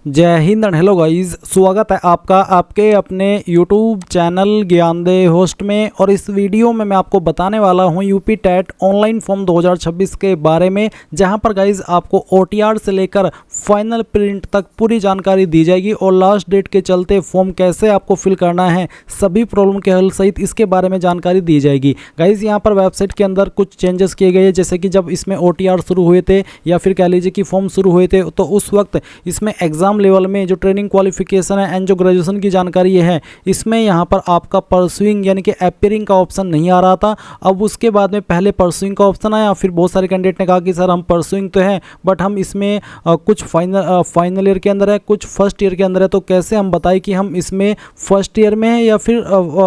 जय Hind and hello guys, स्वागत है आपका आपके अपने यूट्यूब चैनल ज्ञानदे होस्ट में। और इस वीडियो में मैं आपको बताने वाला हूं यूपी टेट ऑनलाइन फॉर्म 2026 के बारे में, जहां पर गाइस आपको ओटीआर से लेकर फाइनल प्रिंट तक पूरी जानकारी दी जाएगी और लास्ट डेट के चलते फॉर्म कैसे आपको फिल करना है, सभी प्रॉब्लम के हल सहित इसके बारे में जानकारी दी जाएगी। गाइस यहाँ पर वेबसाइट के अंदर कुछ चेंजेस किए गए हैं, जैसे कि जब इसमें ओटीआर शुरू हुए थे या फिर कह लीजिए कि फॉर्म शुरू हुए थे तो उस वक्त इसमें एग्जाम लेवल में जो ट्रेनिंग क्वालिफिकेशन है एंड जो ग्रेजुएशन की जानकारी है, इसमें यहाँ पर आपका परसुइंग यानी कि अपियरिंग का ऑप्शन नहीं आ रहा था। अब उसके बाद में पहले परसुइंग का ऑप्शन आया, फिर बहुत सारे कैंडिडेट ने कहा कि सर हम परसुइंग तो हैं बट हम इसमें कुछ फाइनल ईयर के अंदर है, कुछ फर्स्ट ईयर के अंदर है, तो कैसे हम बताएं कि हम इसमें फर्स्ट ईयर में है या फिर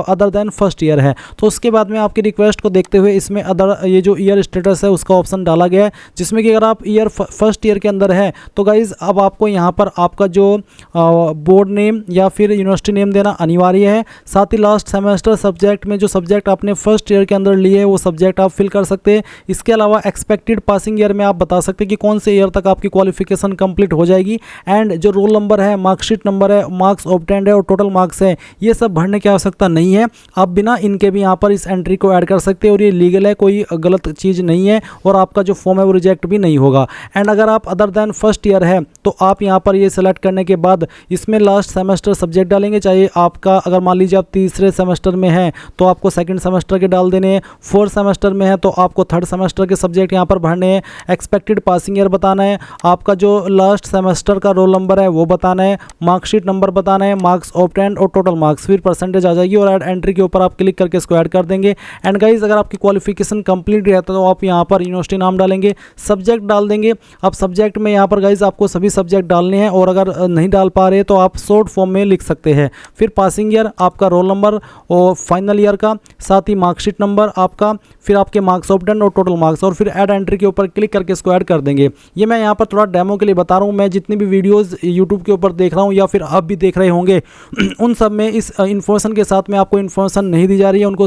अदर देन फर्स्ट ईयर है। तो उसके बाद में आपकी रिक्वेस्ट को देखते हुए इसमें अदर ये जो ईयर स्टेटस है उसका ऑप्शन डाला गया है, जिसमें कि अगर आप ईयर फर्स्ट ईयर के अंदर है तो गाइज अब आपको यहाँ पर आपका जो बोर्ड नेम या फिर यूनिवर्सिटी नेम देना अनिवार्य है। साथ ही लास्ट सेमेस्टर सब्जेक्ट में जो सब्जेक्ट आपने फर्स्ट ईयर के अंदर लिए है वो सब्जेक्ट आप फिल कर सकते हैं। इसके अलावा एक्सपेक्टेड पासिंग ईयर में आप बता सकते हैं कि कौन से ईयर तक आपकी क्वालिफिकेशन कंप्लीट हो जाएगी, एंड जो रोल नंबर है, मार्कशीट नंबर है, मार्क्स ऑब्टेंड है और टोटल मार्क्स है, ये सब भरने की आवश्यकता नहीं है। आप बिना इनके भी यहाँ पर इस एंट्री को ऐड कर सकते हैं और ये लीगल है, कोई गलत चीज़ नहीं है और आपका जो फॉर्म है वो रिजेक्ट भी नहीं होगा। एंड अगर आप अदर देन फर्स्ट ईयर है तो आप यहाँ पर ये सेलेक्ट करने के बाद इसमें लास्ट सेमेस्टर सब्जेक्ट डालेंगे, चाहे आपका अगर मान लीजिए आप तीसरे सेमेस्टर में हैं तो आपको सेकंड सेमेस्टर के डाल देने हैं, फोर्थ सेमेस्टर में है तो आपको थर्ड सेमेस्टर के सब्जेक्ट यहाँ पर भरने हैं, एक्सपेक्टेड पासिंग ईयर बताना है, आपका जो लास्ट सेमेस्टर का रोल नंबर है वो बताना है, मार्कशीट नंबर बताना है, मार्क्स ऑब्टेंड और टोटल मार्क्स, फिर परसेंटेज आ जाएगी और ऐड एंट्री के ऊपर आप क्लिक करके इसको ऐड कर देंगे। एंड गाइज अगर आपकी क्वालिफिकेशन कंप्लीट रहता तो आप यहाँ पर यूनिवर्सिटी नाम डालेंगे, सब्जेक्ट डाल देंगे। अब सब्जेक्ट में यहाँ पर गाइज आपको सभी सब्जेक्ट डालने हैं और अगर नहीं डाल पा रहे तो आप शॉर्ट फॉर्म में लिख सकते हैं। फिर पासिंग ईयर, आपका रोल नंबर और फाइनल ईयर का, साथ ही मार्कशीट नंबर आपका, फिर आपके मार्क्स ऑब्टेंड और टोटल मार्क्स, और फिर ऐड एंट्री के ऊपर क्लिक करके इसको ऐड कर देंगे। ये मैं यहाँ पर थोड़ा डेमो के लिए बता रहा हूँ। मैं जितनी भी वीडियोस यूट्यूब के ऊपर देख रहा हूँ या फिर आप भी देख रहे होंगे उन सब में इस इन्फॉर्मेशन के साथ में आपको इन्फॉर्मेशन नहीं दी जा रही है। उनको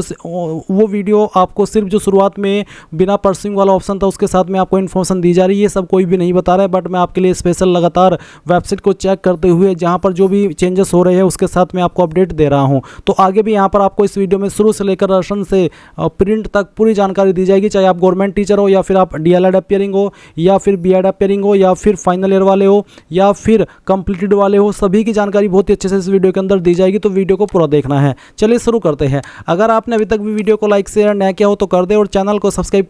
वो वीडियो आपको सिर्फ जो शुरुआत में बिना परसिंग वाला ऑप्शन था उसके साथ में आपको इन्फॉर्मेशन दी जा रही है, ये सब कोई भी नहीं बता रहा है। बट मैं आपके लिए स्पेशल लगातार वेबसाइट को चेक करते हुए जहाँ पर जो भी चेंजेस हो रहे हैं उसके साथ में आपको अपडेट दे रहा हूं। तो आगे भी यहां पर आपको इस वीडियो में शुरू से लेकर दर्शन से प्रिंट तक पूरी जानकारी दी जाएगी, चाहे आप गवर्नमेंट टीचर हो या फिर आप डीएलएड अपियरिंग हो या फिर बीएड अपियरिंग हो या फिर फाइनल ईयर वाले हो या फिर कंप्लीटेड वाले हो, सभी की जानकारी बहुत ही अच्छे से इस वीडियो के अंदर दी जाएगी। तो वीडियो को पूरा देखना है। चलिए शुरू करते हैं। अगर आपने अभी तक भी वीडियो को लाइक शेयर नया किया हो तो कर दे और चैनल को सब्सक्राइब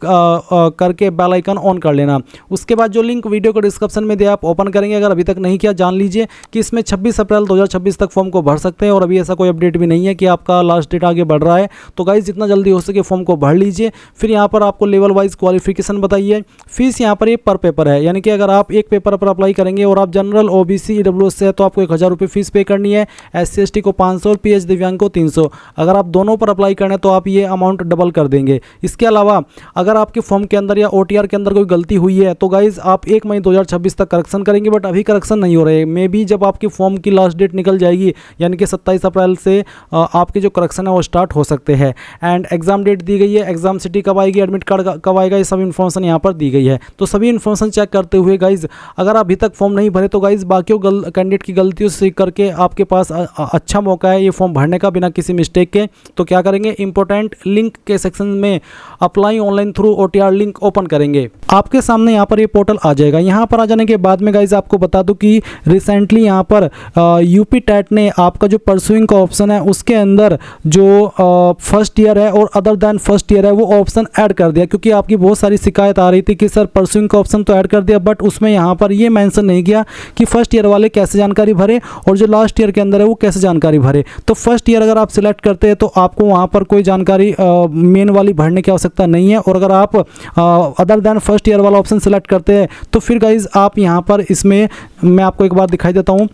करके बेल आइकन ऑन कर लेना। उसके बाद जो लिंक वीडियो को डिस्क्रिप्शन में दिया आप ओपन करेंगे। अगर अभी तक नहीं किया जान लीजिए कि इसमें 26 अप्रैल 2026 तक फॉर्म को भर सकते हैं और अभी ऐसा कोई अपडेट भी नहीं है कि आपका लास्ट डेट आगे बढ़ रहा है। तो गाइस जितना जल्दी हो सके फॉर्म को भर लीजिए। फिर यहाँ पर आपको लेवल वाइज क्वालिफिकेशन बताइए। फीस यहाँ पर ये पर पेपर है, यानी कि अगर आप एक पेपर पर अप्लाई करेंगे और आप जनरल ओबीसी ईडब्ल्यूएस से है तो आपको 1000 रुपये फीस पे करनी है, SC ST को 500 और PH दिव्यांग को 300। अगर आप दोनों पर अप्लाई करें तो आप ये अमाउंट डबल कर देंगे। इसके अलावा अगर आपके फॉर्म के अंदर या OTR के अंदर कोई गलती हुई है तो गाइज आप 1 मई 2026 तक करेक्शन करेंगे, बट अभी करेक्शन नहीं हो रहे। मे बी जब आपके फॉर्म की लास्ट डेट निकल जाएगी यानी कि 27 अप्रैल से आपके जो करेक्शन है वो स्टार्ट हो सकते हैं। एंड एग्जाम डेट दी गई है, एग्जाम सिटी कब आएगी, एडमिट कार्ड कब आएगा, ये सब इन्फॉर्मेशन यहाँ पर दी गई है। तो सभी इन्फॉर्मेशन चेक करते हुए गाइज अगर अभी तक फॉर्म नहीं भरे तो गाइज बाकी कैंडिडेट की गलतियों से सीख करके आपके पास अच्छा मौका है ये फॉर्म भरने का बिना किसी मिस्टेक के। तो क्या करेंगे, इंपॉर्टेंट लिंक के सेक्शन में apply online through OTR link open करेंगे। आपके सामने यहाँ पर ये पोर्टल आ जाएगा। यहाँ पर आ जाने के बाद में गाइज आपको बता दूं कि रिसेंटली यहाँ पर यूपी टेट ने आपका जो परसुइंग का ऑप्शन है उसके अंदर जो फर्स्ट ईयर है और अदर देन फर्स्ट ईयर है वो ऑप्शन ऐड कर दिया, क्योंकि आपकी बहुत सारी शिकायत आ रही थी कि सर परसुइंग का ऑप्शन तो ऐड कर दिया बट उसमें यहाँ पर ये मेंशन नहीं किया कि फर्स्ट ईयर वाले कैसे जानकारी भरे और जो लास्ट ईयर के अंदर है वो कैसे जानकारी भरे। तो फर्स्ट ईयर अगर आप सिलेक्ट करते हैं तो आपको वहाँ पर कोई जानकारी मेन वाली भरने की आवश्यकता नहीं है, और अगर आप अदर देन फर्स्ट ईयर वाला ऑप्शन सिलेक्ट करते हैं तो फिर गाइज आप यहाँ पर इसमें मैं आपको एक बार दिखाई देता हूँ।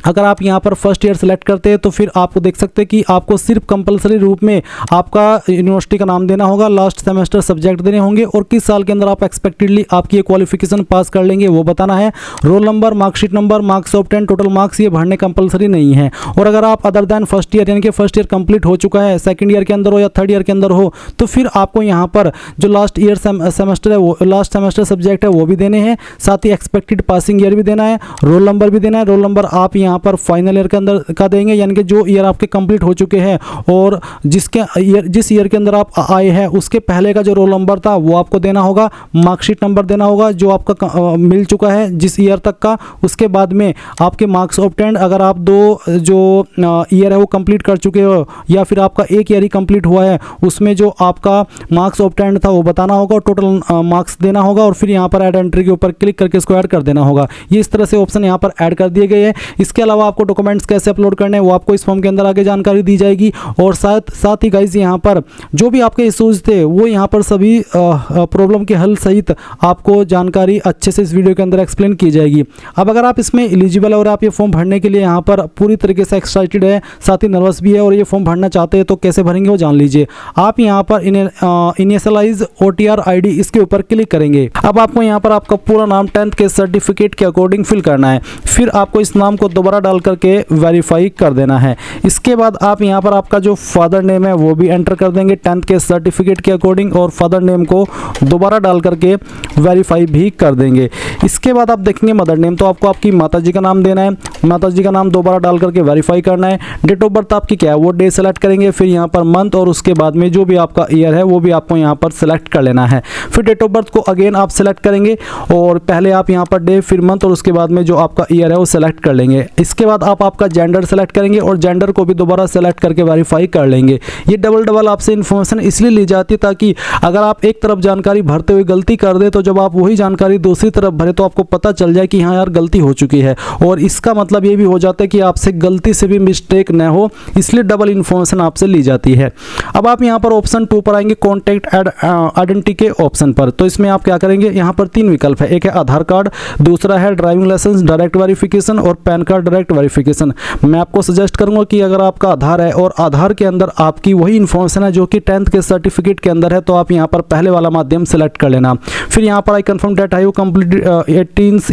अगर आप यहाँ पर फर्स्ट ईयर सेलेक्ट करते हैं तो फिर आपको देख सकते हैं कि आपको सिर्फ कंपलसरी रूप में आपका यूनिवर्सिटी का नाम देना होगा, लास्ट सेमेस्टर सब्जेक्ट देने होंगे और किस साल के अंदर आप एक्सपेक्टेडली आपकी क्वालिफिकेशन पास कर लेंगे वो बताना है। Roll number, marksheet number, marks obtain, total marks ये भरने कंपलसरी नहीं है। और अगर आप अदर देन फर्स्ट ईयर यानी कि फर्स्ट ईयर कंप्लीट हो चुका है, सेकंड ईयर के अंदर हो या थर्ड ईयर के अंदर हो, तो फिर आपको यहाँ पर जो लास्ट ईयर सेमेस्टर है वो लास्ट सेमेस्टर सब्जेक्ट है वो भी देने हैं, साथ ही एक्सपेक्टेड पासिंग ईयर भी देना है, रोल नंबर भी देना है। रोल नंबर आप यहाँ पर फाइनल ईयर के अंदर का देंगे, यानी कि जो ईयर आपके कंप्लीट हो चुके हैं और जिस ईयर के अंदर आप आए हैं उसके पहले का जो रोल नंबर था वो आपको देना होगा। मार्कशीट नंबर देना होगा जो आपका मिल चुका है जिस ईयर तक का। उसके बाद में आपके मार्क्स ऑब्टेन्ड, अगर आप 2 जो ईयर है वो कंप्लीट कर चुके हो या फिर आपका एक ईयर ही कंप्लीट हुआ है, उसमें जो आपका मार्क्स ऑब्टेन्ड था वो बताना होगा और टोटल मार्क्स देना होगा। और फिर यहाँ पर ऐड एंट्री के ऊपर क्लिक करके इसको ऐड कर देना होगा। ये इस तरह से ऑप्शन यहाँ पर ऐड कर दिए गए हैं। इसके अलावा आपको डॉक्यूमेंट्स कैसे अपलोड करने हैं वो आपको इस फॉर्म के अंदर आगे जानकारी दी जाएगी। और साथ ही गाइज यहाँ पर जो भी आपके इश्यूज थे वो यहाँ पर सभी प्रॉब्लम के हल सहित आपको जानकारी अच्छे से इस वीडियो के अंदर एक्सप्लेन की जाएगी। अब अगर आप इसमें एलिजिबल और आप ये फॉर्म भरने के लिए यहाँ पर पूरी तरीके से एक्साइटेड है, साथ ही नर्वस भी है और ये फॉर्म भरना चाहते हैं तो कैसे भरेंगे वो जान लीजिए। आप यहाँ पर इनिशियलाइज OTR ID इसके ऊपर क्लिक करेंगे। अब आपको यहाँ पर आपका पूरा नाम 10th के सर्टिफिकेट के अकॉर्डिंग फिल करना है। फिर आपको इस नाम को दोबारा डाल करके वेरीफाई कर देना है। इसके बाद आप यहाँ पर आपका जो फादर नेम है वो भी एंटर कर देंगे 10th के सर्टिफिकेट के अकॉर्डिंग और फादर नेम को दोबारा डाल करके वेरीफाई भी कर देंगे। इसके बाद आप देखेंगे मदर नेम, तो आपको आपकी माताजी का नाम देना है। माताजी का नाम दोबारा डाल करके वेरीफाई करना है। डेट ऑफ बर्थ आपकी क्या है वो डे सेलेक्ट करेंगे, फिर यहाँ पर मंथ और उसके बाद में जो भी आपका ईयर है वो भी आपको यहाँ पर सेलेक्ट कर लेना है। फिर डेट ऑफ बर्थ को अगेन आप सेलेक्ट करेंगे और पहले आप यहाँ पर डे फिर मंथ और उसके बाद में जो आपका ईयर है वो सेलेक्ट कर लेंगे। इसके बाद आप आपका जेंडर सेलेक्ट करेंगे और जेंडर को भी दोबारा सेलेक्ट करके वेरीफाई कर लेंगे। ये डबल आपसे इन्फॉर्मेशन इसलिए ली जाती है ताकि अगर आप एक तरफ जानकारी भरते हुए गलती कर दे तो जब आप वही जानकारी दूसरी तरफ भरे तो आपको पता चल जाए कि हाँ यार गलती हो चुकी है। और इसका मतलब ये भी हो जाता है कि आपसे गलती से भी मिस्टेक न हो, इसलिए डबल इन्फॉर्मेशन आपसे ली जाती है। अब आप यहाँ पर ऑप्शन 2 पर आएंगे कॉन्टैक्ट आइडेंटिटी के ऑप्शन पर। तो इसमें आप क्या करेंगे, यहाँ पर 3 विकल्प है। एक है आधार कार्ड, दूसरा है ड्राइविंग लाइसेंस डायरेक्ट वेरिफिकेशन और पैन कार्ड डायरेक्ट वेरिफिकेशन। मैं आपको सजेस्ट करूंगा कि अगर आपका आधार है और आधार के अंदर आपकी वही इन्फॉर्मेशन है जो कि 10th के सर्टिफिकेट के अंदर है तो आप यहाँ पर पहले वाला माध्यम सेलेक्ट कर लेना। फिर यहाँ पर I confirm that I have completed 18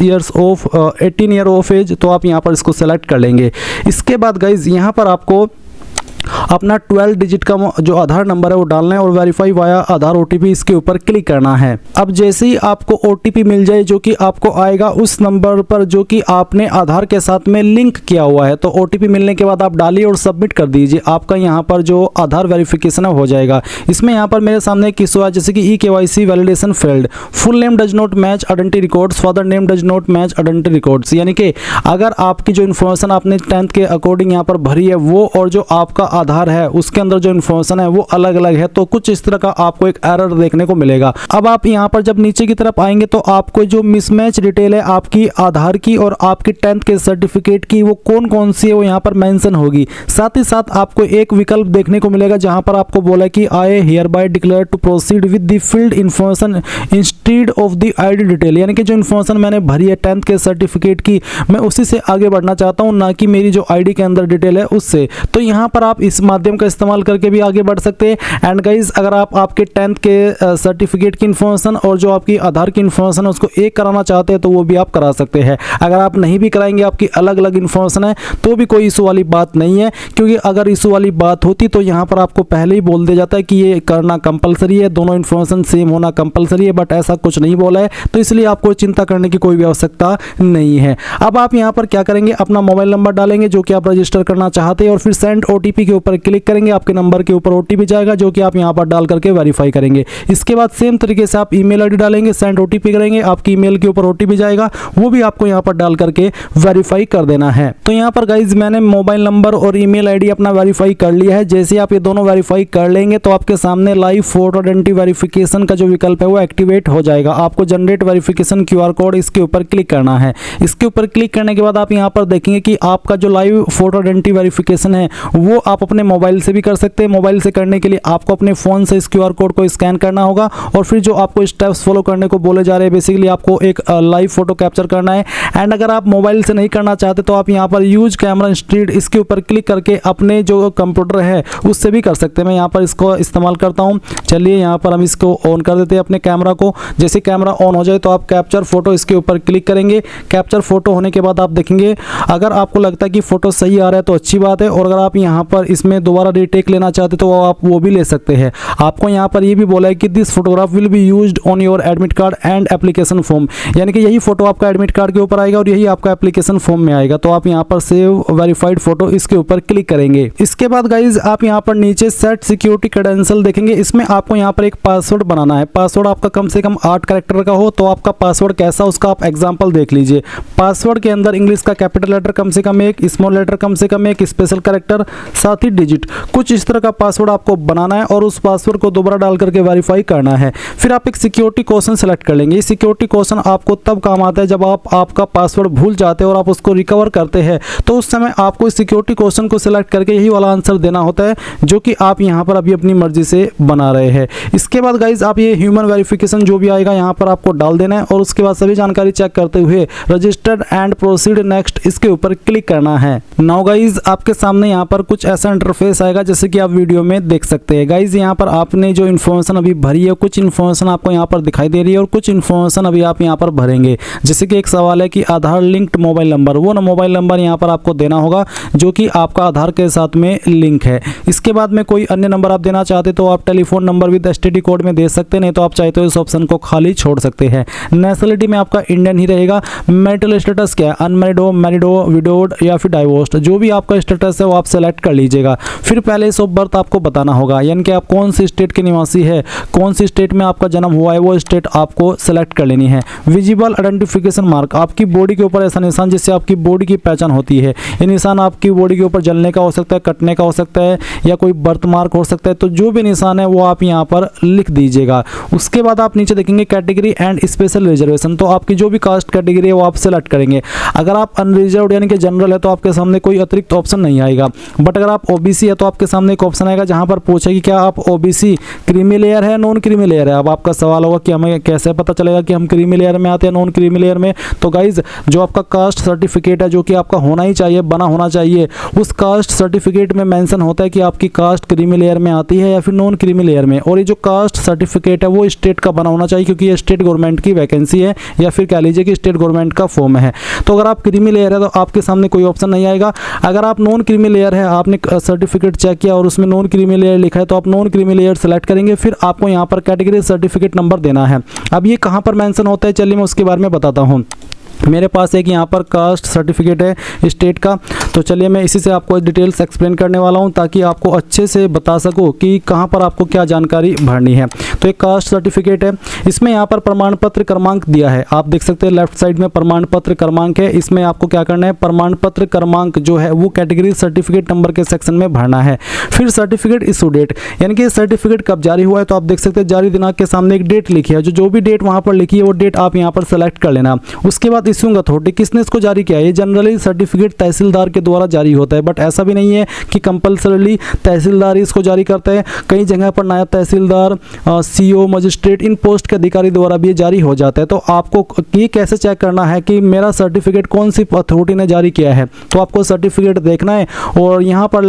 year of age, तो आप यहाँ पर इसको सेलेक्ट कर लेंगे। इसके बाद गाइज यहाँ पर आपको अपना 12 डिजिट का जो आधार नंबर है वो डालना है और वेरीफाई वाया आधार OTP इसके ऊपर क्लिक करना है। अब जैसे ही आपको OTP मिल जाए जो कि आपको आएगा उस नंबर पर जो कि आपने आधार के साथ में लिंक किया हुआ है, तो OTP मिलने के बाद आप डालिए और सबमिट कर दीजिए। आपका यहाँ पर जो आधार वेरिफिकेशन है हो जाएगा। इसमें यहाँ पर मेरे सामने एक इशू है जैसे कि eKYC validation failed, full name does not match identity records, father name does not match identity records. यानी कि अगर आपकी जो इन्फॉर्मेशन आपने 10th के अकॉर्डिंग यहाँ पर भरी है वो और जो आपका आधार है उसके अंदर जो इन्फॉर्मेशन है वो अलग अलग है, तो कुछ इस तरह का आपको एक एरर देखने को मिलेगा। अब आप यहाँ पर जब नीचे की तरफ आएंगे तो आपको जो मिसमैच डिटेल है आपकी आधार की और आपकी 10th के सर्टिफिकेट की वो कौन कौन सी है वो यहाँ पर मेंशन होगी। साथ ही साथ आपको एक विकल्प देखने को मिलेगा जहाँ पर आपको बोला कि I hereby declare to proceed with the field information instead of the ID detail. यानी कि जो इन्फॉर्मेशन मैंने भरी है 10th के सर्टिफिकेट की मैं उसी से आगे बढ़ना चाहता हूँ, ना कि मेरी जो ID के अंदर डिटेल है उससे। तो यहाँ पर आप इस माध्यम का इस्तेमाल करके भी आगे बढ़ सकते हैं। एंड गाइज अगर आप आपके 10th के सर्टिफिकेट की इन्फॉर्मेशन और जो आपकी आधार की इन्फॉर्मेशन है उसको एक कराना चाहते हैं तो वो भी आप करा सकते हैं। अगर आप नहीं भी कराएंगे, आपकी अलग अलग इन्फॉर्मेशन है तो भी कोई इशू वाली बात नहीं है, क्योंकि अगर इशू वाली बात होती तो यहाँ पर आपको पहले ही बोल दिया जाता है कि ये करना कंपलसरी है, दोनों इन्फॉर्मेशन सेम होना कंपलसरी है, बट ऐसा कुछ नहीं बोला है, तो इसलिए आपको चिंता करने की कोई भी आवश्यकता नहीं है। अब आप यहाँ पर क्या करेंगे, अपना मोबाइल नंबर डालेंगे जो कि आप रजिस्टर करना चाहते हैं और फिर सेंड OTP के ऊपर क्लिक करेंगे। आपके नंबर के ऊपर OTP जाएगा जो कि आप यहाँ पर डाल करके वेरीफाई करेंगे। इसके बाद सेम तरीके से आप ईमेल ID डालेंगे, सेंड OTP करेंगे, आपकी ईमेल के ऊपर OTP जाएगा, वो भी आपको यहाँ पर डाल करके वेरीफाई कर देना है। तो यहाँ पर गाइज मैंने मोबाइल नंबर और ईमेल ID अपना वेरीफाई कर लिया है। जैसे आप ये दोनों वेरीफाई कर लेंगे तो आपके सामने लाइव फोटो आइडेंटिटी वेरिफिकेशन का जो विकल्प है वो एक्टिवेट हो जाएगा। आपको जनरेट वेरिफिकेशन QR कोड इसके ऊपर क्लिक करना है। इसके ऊपर क्लिक करने के बाद आप यहाँ पर देखेंगे कि आपका जो लाइव फोटो आइडेंटिटी वेरिफिकेशन है वो आप आप अपने मोबाइल से भी कर सकते हैं। मोबाइल से करने के लिए आपको अपने फ़ोन से इस QR कोड को स्कैन करना होगा और फिर जो आपको स्टेप्स फॉलो करने को बोले जा रहे हैं, बेसिकली आपको एक लाइव फोटो कैप्चर करना है। एंड अगर आप मोबाइल से नहीं करना चाहते तो आप यहाँ पर यूज कैमरा इंस्टेड इसके ऊपर क्लिक करके अपने जो कंप्यूटर है उससे भी कर सकते हैं। मैं यहाँ पर इसको इस्तेमाल करता हूँ। चलिए यहाँ पर हम इसको ऑन कर देते हैं अपने कैमरा को। जैसे कैमरा ऑन हो जाए तो आप कैप्चर फोटो इसके ऊपर क्लिक करेंगे। कैप्चर फोटो होने के बाद आप देखेंगे, अगर आपको लगता है कि फोटो सही आ रहा है तो अच्छी बात है, और अगर आप यहाँ पर इसमें दोबारा रीटेक लेना चाहते तो आप वो भी ले सकते हैं। आपको यहाँ पर ये भी बोला है कि this photograph will be used on your admit card and application form, यानी कि यही फोटो आपका एडमिट कार्ड के ऊपर आएगा और यही आपका एप्लीकेशन फॉर्म में आएगा। तो आप यहाँ पर सेव वेरीफाइड फोटो इसके ऊपर क्लिक करेंगे। इसके बाद गाइज आप यहाँ पर नीचे सेट सिक्योरिटी क्रेडेंशियल देखेंगे। इसमें आपको यहाँ पर एक पासवर्ड बनाना है। पासवर्ड आपका कम से कम 8 कैरेक्टर का हो। तो आपका पासवर्ड कैसा, उसका आप एग्जांपल देख लीजिए। पासवर्ड के अंदर इंग्लिश का कैपिटल लेटर कम से कम 1, स्मॉल लेटर कम से कम 1, स्पेशल कैरेक्टर, साथ ही डिजिट, कुछ इस तरह का पासवर्ड आपको बनाना है और उस पासवर्ड को दोबारा डाल करके वेरीफाई करना है। फिर आप एक सिक्योरिटी क्वेश्चन सेलेक्ट कर लेंगे। ये सिक्योरिटी क्वेश्चन आपको तब काम आता है जब आप आपका पासवर्ड भूल जाते हैं और आप उसको रिकवर करते हैं, तो उस समय आपको इस सिक्योरिटी क्वेश्चन को सिलेक्ट करके यही वाला आंसर देना होता है जो कि आप यहाँ पर अभी अपनी मर्जी से बना रहे हैं। इसके बाद गाइज आप ये ह्यूमन वेरिफिकेशन जो भी आएगा यहाँ पर आपको डाल देना है और उसके बाद सभी जानकारी चेक करते हुए रजिस्टर्ड एंड प्रोसीड नेक्स्ट इसके ऊपर क्लिक करना है। नाउ गाइज आपके सामने यहाँ पर कुछ ऐसा इंटरफेस आएगा जैसे कि आप वीडियो में देख सकते हैं। गाइज यहाँ पर आपने जो इन्फॉर्मेशन अभी भरी है, कुछ इन्फॉर्मेशन आपको यहाँ पर दिखाई दे रही है और कुछ इन्फॉर्मेशन अभी आप यहाँ पर भरेंगे। जैसे कि एक सवाल है कि आधार लिंक्ड मोबाइल नंबर, वो ना मोबाइल नंबर यहाँ पर आपको देना होगा जो कि आपका आधार के साथ में लिंक है। इसके बाद में कोई अन्य नंबर आप देना चाहते तो आप telephone number with STD code में दे सकते हैं, नहीं तो आप चाहे तो इस ऑप्शन को खाली छोड़ सकते हैं। नेशनलिटी में आपका इंडियन ही रहेगा। मैरिटल स्टेटस क्या है, अनमैरिड हो, मैरिड हो, विडोड या फिर डाइवोर्स्ड, जो भी आपका स्टेटस है वो आप सेलेक्ट कर लीजिएगा। फिर प्लेस ऑफ बर्थ आपको बताना होगा, यानी कि आप कौन सी स्टेट के निवासी है, कौन सी स्टेट में आपका जन्म हुआ है, वो स्टेट आपको सेलेक्ट कर लेनी है। विजिबल आइडेंटिफिकेशन मार्क, आपकी बॉडी के ऊपर ऐसा निशान जिससे आपकी बॉडी की पहचान होती है। ये निशान आपकी बॉडी के ऊपर जलने का हो सकता है, कटने का हो सकता है या कोई बर्थ मार्क हो सकता है। तो जो भी निशान है वो आप यहाँ पर लिख दीजिएगा। उसके बाद आप नीचे देखेंगे कैटेगरी एंड स्पेशल रिजर्वेशन, तो आपकी जो भी कास्ट कैटेगरी है वो आप सेलेक्ट करेंगे। अगर आप अनरिजर्व्ड यानी कि जनरल है तो आपके सामने कोई अतिरिक्त ऑप्शन नहीं आएगा, बट अगर आप OBC है तो आपके सामने एक ऑप्शन आएगा जहाँ पर पूछे कि क्या आप OBC क्रीमी लेयर है, नॉन क्रीमी लेयर है। अब आपका सवाल होगा कि हमें कैसे पता चलेगा कि हम क्रीमी लेयर में आते हैं नॉन क्रीमी लेयर में। तो गाइज जो आपका कास्ट सर्टिफिकेट है जो कि आपका होना ही चाहिए, बना होना चाहिए, उस कास्ट सर्टिफिकेट में मेंशन होता है कि आपकी कास्ट क्रीमी लेयर में आती है या फिर नॉन क्रीमी लेयर में। और ये जो कास्ट सर्टिफिकेट है वो स्टेट का बना होना चाहिए क्योंकि ये स्टेट गवर्नमेंट की वैकेंसी है या फिर कह लीजिए कि स्टेट गवर्नमेंट का फॉर्म है। तो अगर आप क्रीमी लेयर है तो आपके सामने कोई ऑप्शन नहीं आएगा। अगर आप नॉन क्रीमी लेयर है, आपने सर्टिफिकेट चेक किया और उसमें नॉन क्रीमी लेयर लिखा है तो आप नॉन क्रीमी लेयर सेलेक्ट करेंगे। फिर आपको यहाँ पर कैटेगरी सर्टिफिकेट नंबर देना है। अब ये कहाँ पर मेंशन होता है, चलिए मैं उसके बारे में बताता हूँ। मेरे पास एक यहाँ पर कास्ट सर्टिफिकेट है स्टेट का, तो चलिए मैं इसी से आपको डिटेल्स एक्सप्लेन करने वाला हूँ ताकि आपको अच्छे से बता सकूँ कि कहाँ पर आपको क्या जानकारी भरनी है। तो एक कास्ट सर्टिफिकेट है, इसमें यहाँ पर प्रमाण पत्र क्रमांक दिया है, आप देख सकते हैं लेफ्ट साइड में प्रमाण पत्र क्रमांक है। इसमें आपको क्या करना है, प्रमाण पत्र क्रमांक जो है वो कैटेगरी सर्टिफिकेट नंबर के सेक्शन में भरना है। फिर सर्टिफिकेट इशू डेट, यानी कि सर्टिफिकेट कब जारी हुआ है, तो आप देख सकते हैं जारी दिनांक के सामने एक डेट लिखी है, जो भी डेट वहाँ पर लिखी है वो डेट आप यहाँ पर सेलेक्ट कर लेना। उसके बाद इश्यूइंग अथॉरिटी, किसने इसको जारी किया है, ये जनरली सर्टिफिकेट तहसीलदार के द्वारा जारी होता है, बट ऐसा भी नहीं है कि कंपलसरीली तहसीलदार ही इसको जारी करता है। कई जगह पर नायब तहसीलदार, CO, मजिस्ट्रेट, इन पोस्ट के अधिकारी द्वारा भी जारी हो जाता है। तो आपको ये कैसे चेक करना है कि मेरा सर्टिफिकेट कौन सी अथॉरिटी ने जारी किया है, तो आपको सर्टिफिकेट देखना है और यहाँ पर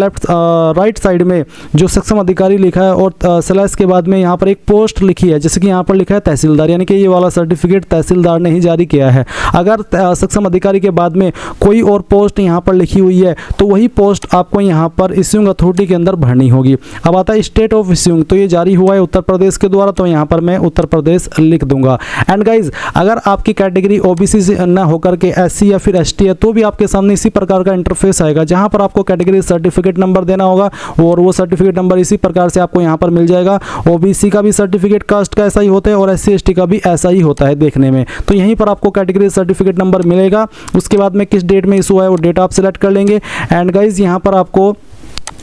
राइट साइड में जो सक्षम अधिकारी लिखा है और स्लैश के बाद में यहाँ पर एक पोस्ट लिखी है, जैसे कि यहाँ पर लिखा है तहसीलदार, यानी कि ये वाला सर्टिफिकेट तहसीलदार ने ही जारी किया है। अगर सक्षम अधिकारी के बाद में कोई और पोस्ट यहाँ पर लिखी हुई है तो वही पोस्ट आपको यहाँ पर इश्यूइंग अथॉरिटी के अंदर भरनी होगी। अब आता है स्टेट ऑफ इश्यूइंग, तो ये जारी हुआ है उत्तर प्रदेश के द्वारा, तो यहाँ पर मैं उत्तर प्रदेश लिख दूंगा। एंड गाइज अगर आपकी कैटेगरी OBC से न होकर के SC या फिर ST है तो भी आपके सामने इसी प्रकार का इंटरफेस आएगा जहाँ पर आपको कैटेगरी सर्टिफिकेट नंबर देना होगा और वो सर्टिफिकेट नंबर इसी प्रकार से आपको यहाँ पर मिल जाएगा। OBC का भी सर्टिफिकेट कास्ट का ऐसा ही होता है और SC ST का भी ऐसा ही होता है देखने में। तो यहीं पर आपको कैटेगरी सर्टिफिकेट नंबर मिलेगा। उसके बाद में किस डेट में इशू है वो डेट आप सेलेक्ट कर लेंगे। एंड गाइज यहाँ पर आपको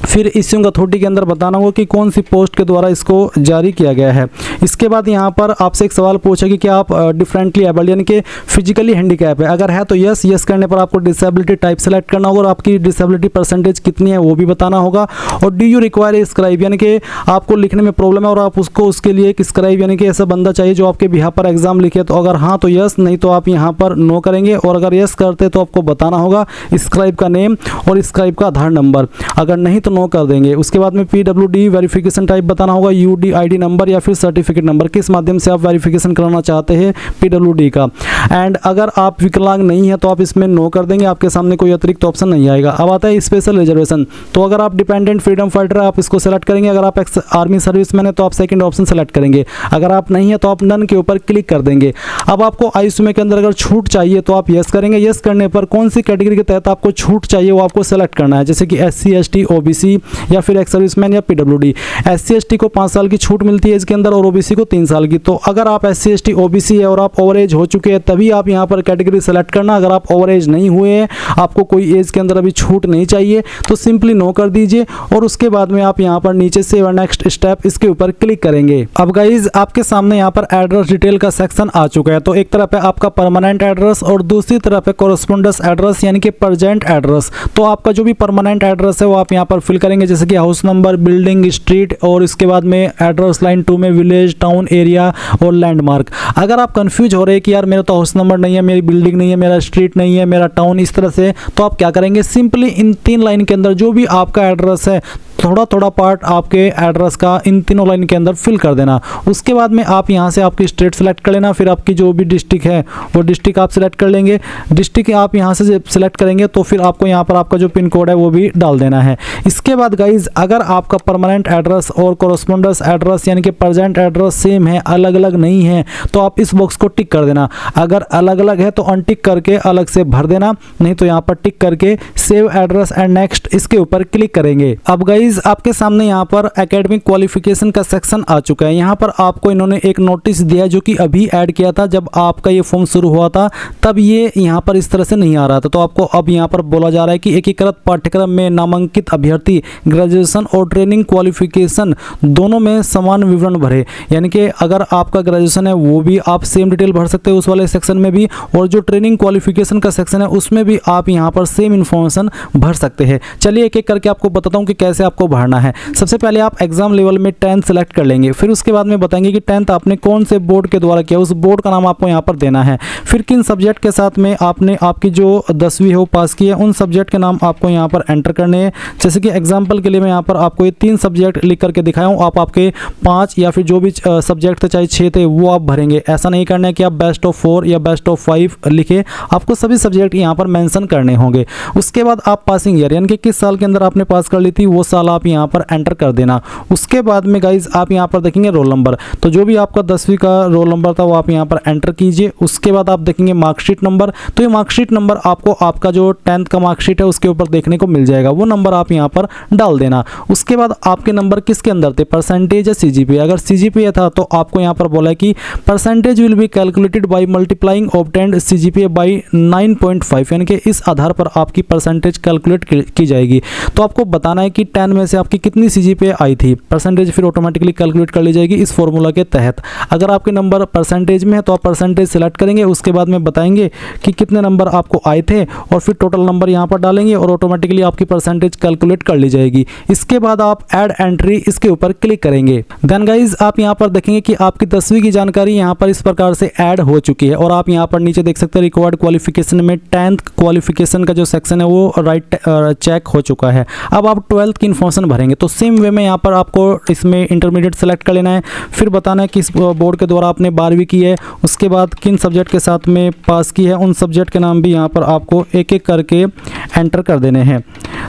फिर इश्यूइंग अथॉरिटी के अंदर बताना होगा कि कौन सी पोस्ट के द्वारा इसको जारी किया गया है। इसके बाद यहाँ पर आपसे एक सवाल पूछा कि क्या आप डिफरेंटली एबल्ड यानी कि फिजिकली हैंडीकैप है, अगर है तो यस करने पर आपको डिसेबिलिटी टाइप सेलेक्ट करना होगा और आपकी डिसेबिलिटी परसेंटेज कितनी है वो भी बताना होगा। और do you require a scribe यानी कि आपको लिखने में प्रॉब्लम है और आप उसको उसके लिए एक स्क्राइब यानी कि ऐसा बंदा चाहिए जो आपके बिहाफ पर एग्जाम लिखे, तो अगर हाँ तो यस, नहीं तो आप यहाँ पर नो करेंगे। और अगर यस करते तो आपको बताना होगा स्क्राइब का नेम और स्क्राइब का आधार नंबर, अगर नहीं तो नो कर देंगे। उसके बाद में PWD वेरिफिकेशन टाइप बताना होगा, UDID नंबर या फिर सर्टिफिकेट नंबर, किस माध्यम से आप वेरिफिकेशन कराना चाहते हैं PWD का। एंड अगर आप विकलांग नहीं है तो आप इसमें नो कर देंगे, आपके सामने कोई अतिरिक्त ऑप्शन नहीं आएगा। अब आता है स्पेशल रिजर्वेशन, तो अगर आप डिपेंडेंट फ्रीडम फाइटर है आप इसको सेलेक्ट करेंगे, अगर आप एक्स आर्मी सर्विसमैन है तो आप सेकंड ऑप्शन सेलेक्ट करेंगे, अगर आप नहीं है तो आप नन के ऊपर क्लिक कर देंगे। अब आपको आयुष्मान के अंदर अगर छूट चाहिए तो आप यस करेंगे, यस करने पर कौन सी कैटेगरी के तहत आपको छूट चाहिए वो आपको सेलेक्ट करना है, जैसे कि SC ST OBC या फिर एक्स सर्विसमैन या PWD। SC ST को 5 साल की छूट मिलती है इसके अंदर और OBC को 3 साल की। तो अगर आप SC ST OBC है और आप ओवर एज हो चुके हैं तभी आप यहाँ पर कैटेगरी सेलेक्ट करना, अगर आप ओवर एज नहीं हुए हैं, आपको कोई एज के अंदर अभी छूट नहीं चाहिए तो सिंपली नो कर दीजिए और उसके बाद में आप यहाँ पर नीचे से नेक्स्ट स्टेप इसके ऊपर क्लिक करेंगे। अब गाइज आपके सामने यहाँ पर एड्रेस डिटेल का सेक्शन आ चुका है, तो एक तरफ है आपका परमानेंट एड्रेस और दूसरी तरफ है कोरेस्पोंडेंस एड्रेस यानी कि प्रेजेंट एड्रेस। तो आपका जो भी परमानेंट एड्रेस है वो आप यहाँ पर फिल करेंगे, जैसे कि हाउस नंबर, बिल्डिंग, स्ट्रीट और इसके बाद में एड्रेस लाइन 2 में विलेज, टाउन, एरिया और लैंडमार्क। अगर आप कंफ्यूज हो रहे हैं कि यार मेरा तो हाउस नंबर नहीं है, मेरी बिल्डिंग नहीं है, मेरा स्ट्रीट नहीं है, मेरा टाउन इस तरह से, तो आप क्या करेंगे, सिंपली इन 3 लाइन के अंदर जो भी आपका एड्रेस है थोड़ा थोड़ा पार्ट आपके एड्रेस का इन तीनों लाइन के अंदर फिल कर देना। उसके बाद में आप यहाँ से आपकी स्टेट सेलेक्ट कर लेना, फिर आपकी जो भी डिस्ट्रिक्ट है वो डिस्ट्रिक्ट आप सेलेक्ट कर लेंगे। डिस्ट्रिक्ट आप यहाँ से सेलेक्ट करेंगे तो फिर आपको यहाँ पर आपका जो पिन कोड है वो भी डाल देना है। इसके बाद गाइज अगर आपका परमानेंट एड्रेस और कोरेस्पोंडेंस एड्रेस यानी कि प्रेजेंट एड्रेस सेम है, अलग अलग नहीं है, तो आप इस बॉक्स को टिक कर देना। अगर अलग अलग है तो अनटिक करके अलग से भर देना, नहीं तो यहाँ पर टिक करके सेव एड्रेस एंड नेक्स्ट इसके ऊपर क्लिक करेंगे। अब गाइज आपके सामने यहाँ पर एकेडमिक क्वालिफिकेशन का सेक्शन आ चुका है। यहाँ पर आपको इन्होंने एक नोटिस दिया जो कि अभी ऐड किया था, जब आपका ये फॉर्म शुरू हुआ था तब ये यहाँ पर इस तरह से नहीं आ रहा था। तो आपको अब यहाँ पर बोला जा रहा है कि एकीकृत पाठ्यक्रम में नामांकित अभ्यर्थी ग्रेजुएशन और ट्रेनिंग क्वालिफिकेशन दोनों में समान विवरण भरे, यानी कि अगर आपका ग्रेजुएशन है वो भी आप सेम डिटेल भर सकते हो उस वाले सेक्शन में भी, और जो ट्रेनिंग क्वालिफिकेशन का सेक्शन है उसमें भी आप यहाँ पर सेम इन्फॉर्मेशन भर सकते हैं। चलिए एक एक करके आपको बताता हूँ कि कैसे आपको भरना है। सबसे पहले आप एग्जाम लेवल में 10th सेलेक्ट कर लेंगे, फिर उसके बाद में बताएंगे कि 10th आपने कौन से बोर्ड के द्वारा किया, उस बोर्ड का नाम आपको यहाँ पर देना है। फिर किन सब्जेक्ट के साथ में आपने आपकी जो 10वीं है वो पास की है उन सब्जेक्ट के नाम आपको यहाँ पर एंटर करने हैं। जैसे कि एग्जाम्पल के लिए मैं यहाँ पर आपको ये 3 सब्जेक्ट लिख करके दिखाया हूँ, आप आपके 5 या फिर जो भी सब्जेक्ट थे चाहे 6 थे वो आप भरेंगे। ऐसा नहीं करना है कि आप बेस्ट ऑफ 4 या बेस्ट ऑफ 5 लिखे, आपको सभी सब्जेक्ट यहाँ पर मेंशन करने होंगे। उसके बाद आप पासिंग ईयर यानी कि किस साल के अंदर आपने पास कर ली थी वो साल आप यहाँ पर एंटर कर देना। उसके बाद में गाइज आप यहाँ पर देखेंगे रोल नंबर, तो जो भी आपका 10वीं का रोल नंबर था वो आप यहाँ पर एंटर कीजिए। उसके बाद आप देखेंगे मार्कशीट नंबर, तो ये मार्कशीट नंबर आपको आपका जो 10th का मार्कशीट है उसके ऊपर देखने को मिल जाएगा, वो नंबर आप यहाँ पर डाल देना। उसके बाद आपके नंबर किसके अंदर थे, परसेंटेज या CGPA। अगर CGPA था तो आपको यहाँ पर बोला है कि percentage will be calculated by multiplying obtained CGPA by 9.5, यानी कि इस आधार पर आपकी परसेंटेज कैलकुलेट की जाएगी। तो आपको बताना है कि 10 में से आपकी कितनी CGPA आई थी, परसेंटेज फिर ऑटोमेटिकली कैलकुलेट कर ली जाएगी इस फॉर्मूला के तहत। अगर आपके नंबर परसेंटेज में है तो आप परसेंटेज सेलेक्ट करेंगे, उसके बाद में बताएंगे कि कितने नंबर आपको आए थे और फिर टोटल नंबर यहाँ पर डालेंगे और ऑटोमेटिकली आपकी परसेंटेज कैलकुलेट कर ली जाएगी। इसके बाद आप ऐड एंट्री इसके ऊपर क्लिक करेंगे। देन गाइज आप यहाँ पर देखेंगे कि आपकी 10वीं की जानकारी यहाँ पर इस प्रकार से ऐड हो चुकी है और आप यहाँ पर नीचे देख सकते हैं रिक्वायर्ड क्वालिफिकेशन में 10th क्वालिफिकेशन का जो सेक्शन है वो राइट चेक हो चुका है। अब आप 12th की इन्फॉर्मेशन भरेंगे, तो सेम वे में यहाँ पर आपको इसमें इंटरमीडिएट सेलेक्ट कर लेना है, फिर बताना है किस बोर्ड के द्वारा आपने 12वीं की है, उसके बाद किन सब्जेक्ट के साथ में पास की है, उन सब्जेक्ट के नाम भी यहाँ पर आपको एक एक करके एंटर कर देने हैं।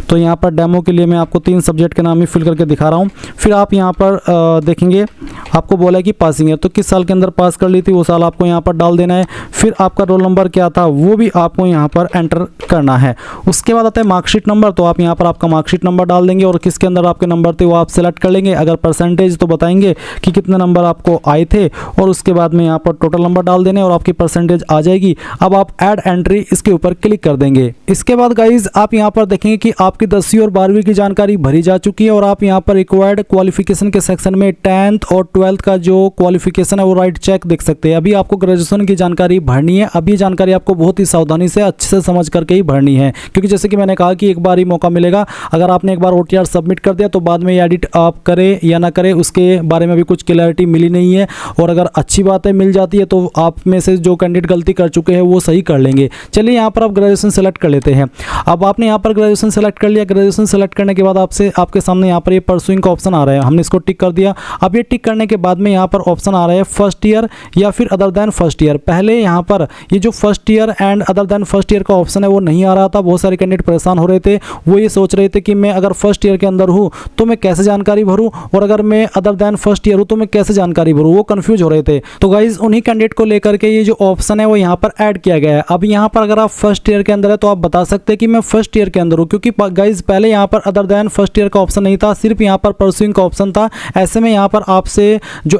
तो यहाँ पर डेमो के लिए मैं आपको 3 सब्जेक्ट के नाम ही फिल करके दिखा रहा हूँ। फिर आप यहाँ पर देखेंगे आपको बोला है कि पासिंग है, तो किस साल के अंदर पास कर ली थी वो साल आपको यहाँ पर डाल देना है। फिर आपका रोल नंबर क्या था वो भी आपको यहाँ पर एंटर करना है। उसके बाद आता है मार्कशीट नंबर, तो आप यहाँ पर आपका मार्कशीट नंबर डाल देंगे और किसके अंदर आपके नंबर थे वो आप सेलेक्ट कर लेंगे। अगर परसेंटेज तो बताएंगे कि कितने नंबर आपको आए थे और उसके बाद में यहाँ पर टोटल नंबर डाल देने और आपकी परसेंटेज आ जाएगी। अब आप ऐड एंट्री इसके ऊपर क्लिक कर देंगे। इसके बाद गाइज आप यहाँ पर देखेंगे कि आप आपकी 10वीं और 12वीं की जानकारी भरी जा चुकी है और आप यहाँ पर रिक्वायर्ड क्वालिफिकेशन के सेक्शन में 10th और 12th का जो क्वालिफिकेशन है वो राइट चेक देख सकते हैं। अभी आपको ग्रेजुएशन की जानकारी भरनी है। अभी जानकारी आपको बहुत ही सावधानी से अच्छे से समझ करके ही भरनी है, क्योंकि जैसे कि मैंने कहा कि एक बार ही मौका मिलेगा। अगर आपने एक बार OTR सबमिट कर दिया तो बाद में एडिट आप करें या ना करें उसके बारे में भी कुछ क्लैरिटी मिली नहीं है। और अगर अच्छी बातें मिल जाती है तो आप में से जो कैंडिडेट गलती कर चुके हैं वो सही कर लेंगे। चलिए यहाँ पर आप ग्रेजुएशन सेलेक्ट कर लेते हैं। अब आपने यहाँ पर ग्रेजुएशन सेलेक्ट कर लिया। ग्रेजुएशन सेलेक्ट करने के बाद आपके सामने यहाँ पर ये परसुइंग का ऑप्शन आ रहा है, हमने इसको टिक कर दिया। अब ये टिक करने के बाद में यहाँ पर ऑप्शन आ रहा है फर्स्ट ईयर या फिर अदर देन फर्स्ट ईयर। पहले यहाँ पर ये जो first year and other than first year का ऑप्शन है वो नहीं आ रहा था। बहुत सारे कैंडिडेट परेशान हो रहे थे, वो ये सोच रहे थे कि मैं अगर फर्स्ट ईयर के अंदर हूँ तो मैं कैसे जानकारी भरूँ, और अगर मैं अदर देन फर्स्ट ईयर हूँ तो मैं कैसे जानकारी भरूँ, वो कंफ्यूज हो रहे थे। तो गाइज उन्हीं कैंडिडेट को लेकर के ये जो ऑप्शन है वो यहाँ पर ऐड किया गया है। अब यहाँ पर अगर आप फर्स्ट ईयर के अंदर है तो आप बता सकते हैं कि मैं फर्स्ट ईयर के अंदर हूँ, क्योंकि गाइज पहले यहाँ पर अदर देन फर्स्ट ईयर का ऑप्शन नहीं था, सिर्फ यहाँ पर परसुइंग का ऑप्शन था। ऐसे में यहाँ पर आपसे जो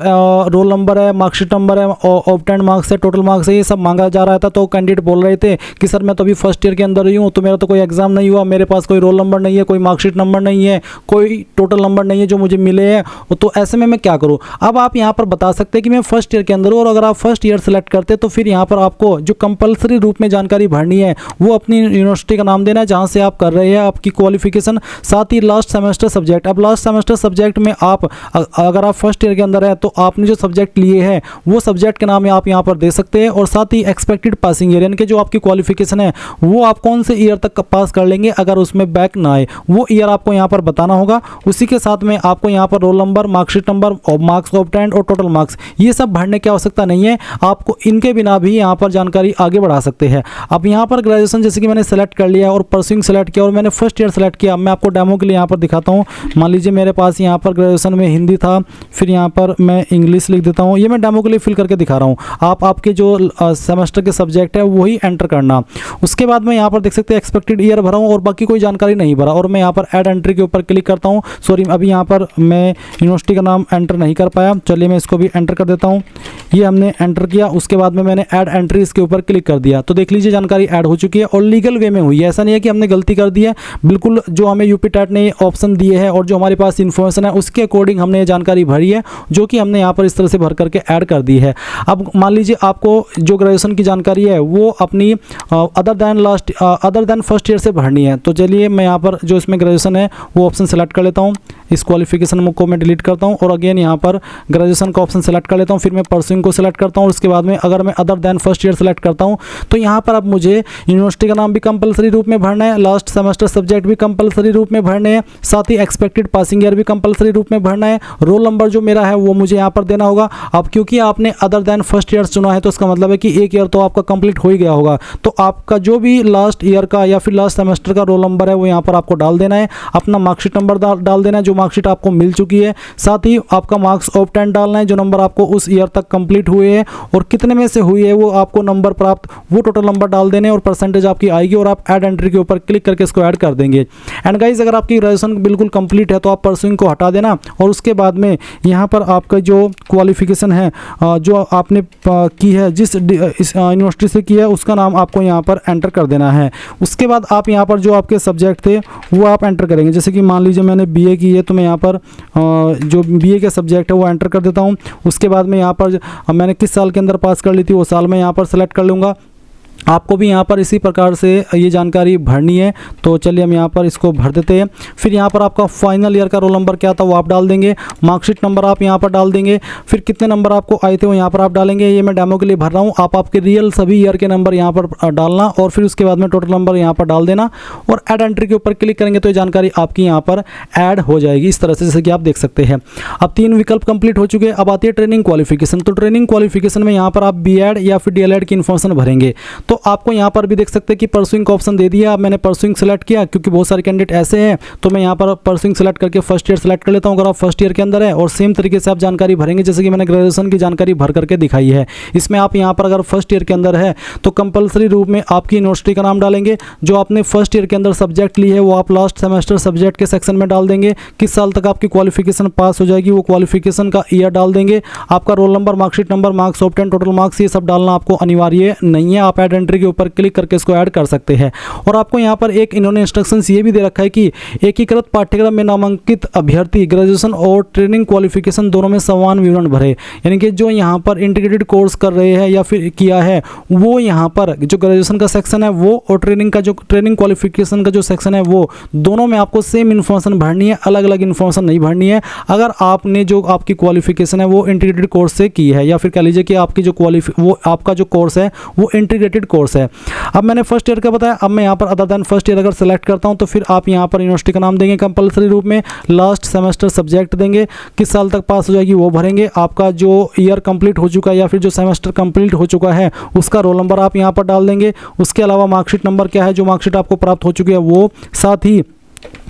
रोल नंबर है, मार्कशीट नंबर है, ऑब्टेन्ड मार्क्स है, टोटल मार्क्स है, ये सब मांगा जा रहा था। तो कैंडिडेट बोल रहे थे कि सर मैं तो अभी फर्स्ट ईयर के अंदर ही हूँ, तो मेरा तो कोई एग्जाम नहीं हुआ, मेरे पास कोई रोल नंबर नहीं है, कोई मार्कशीट नंबर नहीं है, कोई टोटल नंबर नहीं है जो मुझे मिले हैं, तो ऐसे में मैं क्या करूँ। अब आप यहाँ पर बता सकते हैं कि मैं फर्स्ट ईयर के अंदर हूँ, और अगर आप फर्स्ट ईयर सेलेक्ट करते तो फिर यहाँ पर आपको जो कंपलसरी रूप में जानकारी भरनी है वो अपनी यूनिवर्सिटी का नाम देना है जहाँ से आप कर रहे हैं, आपकी क्वालिफिकेशन, साथ ही लास्ट सेमेस्टर सब्जेक्ट। अब लास्ट सेमेस्टर सब्जेक्ट में आप अगर आप फर्स्ट ईयर के अंदर है तो आपने जो सब्जेक्ट लिए हैं वो सब्जेक्ट के नाम आप यहाँ पर दे सकते हैं, और साथ ही एक्सपेक्टेड पासिंग ईयर यानी कि जो आपकी क्वालिफिकेशन है वो आप कौन से ईयर तक पास कर लेंगे अगर उसमें बैक ना आए, वो ईयर आपको यहाँ पर बताना होगा। उसी के साथ में आपको यहाँ पर रोल नंबर, मार्कशीट नंबर और मार्क्स ऑब्टेन्ड और टोटल मार्क्स ये सब भरने की आवश्यकता नहीं है, आपको इनके बिना भी यहाँ पर जानकारी आगे बढ़ा सकते हैं। अब यहाँ पर ग्रेजुएशन जैसे कि मैंने सेलेक्ट कर लिया और परसुइंग सेलेक्ट किया और मैंने फर्स्ट ईयर सेलेक्ट किया। मैं आपको डेमो के लिए यहाँ पर दिखाता हूँ। मान लीजिए मेरे पास यहाँ पर ग्रेजुएशन में हिंदी था, फिर यहाँ पर मैं इंग्लिश लिख देता हूँ। ये मैं डेमो के लिए फिल करके दिखा रहा हूँ। आप आपके जो सेमेस्टर के सब्जेक्ट है वही एंटर करना। उसके बाद मैं यहाँ पर देख सकते हैं एक्सपेक्टेड ईयर भरा हूँ और बाकी कोई जानकारी नहीं भरा, और मैं यहाँ पर ऐड एंट्री के ऊपर क्लिक करता हूँ। सॉरी, अभी यहाँ पर मैं यूनिवर्सिटी का नाम एंटर नहीं कर पाया। चलिए मैं इसको भी एंटर कर देता हूँ। ये हमने एंटर किया। उसके बाद में मैंने ऐड एंट्री इसके ऊपर क्लिक कर दिया, तो देख लीजिए जानकारी ऐड हो चुकी है और लीगल वे में हुई है। ऐसा नहीं है कि हमने गलती कर दी है, बिल्कुल जो हमें यूपी टेट ने ऑप्शन दिए है और जो हमारे पास इन्फॉर्मेशन है उसके अकॉर्डिंग हमने ये जानकारी भरी है, जो कि हमने यहाँ पर इस तरह से भर करके ऐड कर दी है। अब मान लीजिए आपको जो ग्रेजुएशन की जानकारी है वो अपनी अदर देन फर्स्ट ईयर से भरनी है। तो चलिए मैं यहाँ पर जो इसमें ग्रेजुएशन है वो ऑप्शन सेलेक्ट कर लेता हूँ। इस क्वालिफिकेशन को मैं डिलीट करता हूँ और अगेन यहाँ पर ग्रेजुएशन का ऑप्शन सेलेक्ट कर लेता हूँ। फिर मैं परसुइंग को सेलेक्ट करता हूँ। उसके बाद में अगर मैं other than first year select करता हूँ तो यहाँ पर अब मुझे यूनिवर्सिटी का नाम भी कंपलसरी रूप में भरना है, लास्ट सेमेस्टर सब्जेक्ट भी कंपलसरी रूप में भरने हैं, साथ ही एक्सपेक्टेड पासिंग ईयर भी कंपलसरी रूप में भरना है। रोल नंबर जो मेरा है वो मुझे यहाँ पर देना होगा। अब क्योंकि आपने अदर देन फर्स्ट ईयर चुना है तो इसका मतलब है कि एक ईयर तो आपका कंप्लीट हो ही गया होगा, तो आपका जो भी लास्ट ईयर का या फिर लास्ट सेमेस्टर का रोल नंबर है वो यहाँ पर आपको डाल देना है। अपना मार्कशीट नंबर डाल देना है जो मार्कशीट आपको मिल चुकी है, साथ ही आपका मार्क्स ऑब्टेन्ड डालना है जो नंबर आपको उस ईयर तक कंप्लीट हुए हैं और कितने में से हुई है वो आपको नंबर प्राप्त, वो टोटल नंबर डाल देने और परसेंटेज आपकी आएगी और आप ऐड एंट्री के ऊपर क्लिक करके इसको ऐड कर देंगे। एंड गाइज अगर आपकी ग्रेजुएशन बिल्कुल कंप्लीट है तो आप परसुइंग को हटा देना और उसके बाद में यहाँ पर आपका जो क्वालिफिकेशन है जो आपने की है जिस यूनिवर्सिटी से की है उसका नाम आपको यहाँ पर एंटर कर देना है। उसके बाद आप यहाँ पर जो आपके सब्जेक्ट थे वो आप एंटर करेंगे। जैसे कि मान लीजिए मैंने बीए की है तो मैं यहाँ पर जो बीए के सब्जेक्ट है वो एंटर कर देता हूँ। उसके बाद में यहाँ पर मैंने किस साल के अंदर पास कर ली थी वो साल मैं यहाँ पर सेलेक्ट कर लूँगा। आपको भी यहाँ पर इसी प्रकार से ये जानकारी भरनी है। तो चलिए हम यहाँ पर इसको भर देते हैं। फिर यहाँ पर आपका फाइनल ईयर का रोल नंबर क्या था वो आप डाल देंगे, मार्कशीट नंबर आप यहाँ पर डाल देंगे, फिर कितने नंबर आपको आए थे वो यहाँ पर आप डालेंगे। ये मैं डेमो के लिए भर रहा हूँ, आप आपके रियल सभी ईयर के नंबर यहाँ पर डालना और फिर उसके बाद में टोटल नंबर यहाँ पर डाल देना और ऐड एंट्री के ऊपर क्लिक करेंगे तो ये जानकारी आपकी यहाँ पर ऐड हो जाएगी इस तरह से, जैसे कि आप देख सकते हैं। अब 3 विकल्प कंप्लीट हो चुके हैं। अब आती है ट्रेनिंग क्वालिफिकेशन। तो ट्रेनिंग क्वालिफिकेशन में यहाँ पर आप बीएड या फिर डीएलएड की इन्फॉर्मेशन भरेंगे। तो आपको यहाँ पर भी देख सकते हैं कि परसुइंग का ऑप्शन दे दिया। अब मैंने परसुइंग सेलेक्ट किया क्योंकि बहुत सारे कैंडिडेट ऐसे हैं तो मैं यहाँ पर परसुइंग सेलेक्ट करके फर्स्ट ईयर सेलेक्ट कर लेता हूँ अगर आप फर्स्ट ईयर के अंदर है, और सेम तरीके से आप जानकारी भरेंगे जैसे कि मैंने ग्रेजुएशन की जानकारी भर करके दिखाई है। इसमें आप यहाँ पर अगर फर्स्ट ईयर के अंदर है तो कंपलसरी रूप में आपकी यूनिवर्सिटी का नाम डालेंगे, जो आपने फर्स्ट ईयर के अंदर सब्जेक्ट ली है वो आप लास्ट सेमेस्टर सब्जेक्ट के सेक्शन में डाल देंगे, किस साल तक आपकी क्वालिफिकेशन पास हो जाएगी वो क्वालिफिकेशन का ईयर डाल देंगे, आपका roll number, marksheet number, marks obtained, total marks ये सब डालना आपको अनिवार्य नहीं है। आप ऐड एंट्री के ऊपर क्लिक करके इसको ऐड कर सकते हैं। और आपको यहाँ पर एक इन्होंने इंस्ट्रक्शंस ये भी दे रखा है कि एकीकृत पाठ्यक्रम में नामांकित अभ्यर्थी ग्रेजुएशन और ट्रेनिंग क्वालिफिकेशन दोनों में समान विवरण भरे। यानी कि जो यहाँ पर इंटीग्रेटेड कोर्स कर रहे हैं या फिर किया है वो यहाँ पर जो ग्रेजुएशन का सेक्शन है वो और ट्रेनिंग क्वालिफिकेशन का जो सेक्शन है वो दोनों में आपको सेम इन्फॉर्मेशन भरनी है, अलग अलग इन्फॉर्मेशन नहीं भरनी है। अगर आपने जो आपकी क्वालिफिकेशन है वो इंटीग्रेटेड कोर्स से की है या फिर कह लीजिए कि आपकी जो आपका जो कोर्स है वो इंटीग्रेटेड कोर्स है। अब मैंने फर्स्ट ईयर का बताया, अब मैं यहाँ पर अदर देन फर्स्ट ईयर अगर सेलेक्ट करता हूँ तो फिर आप यहाँ पर यूनिवर्सिटी का नाम देंगे कंपलसरी रूप में, लास्ट सेमेस्टर सब्जेक्ट देंगे, किस साल तक पास हो जाएगी वो भरेंगे, आपका जो ईयर कंप्लीट हो चुका है या फिर जो सेमेस्टर कंप्लीट हो चुका है उसका रोल नंबर आप यहाँ पर डाल देंगे। उसके अलावा मार्कशीट नंबर क्या है, जो मार्कशीट आपको प्राप्त हो चुकी है वो, साथ ही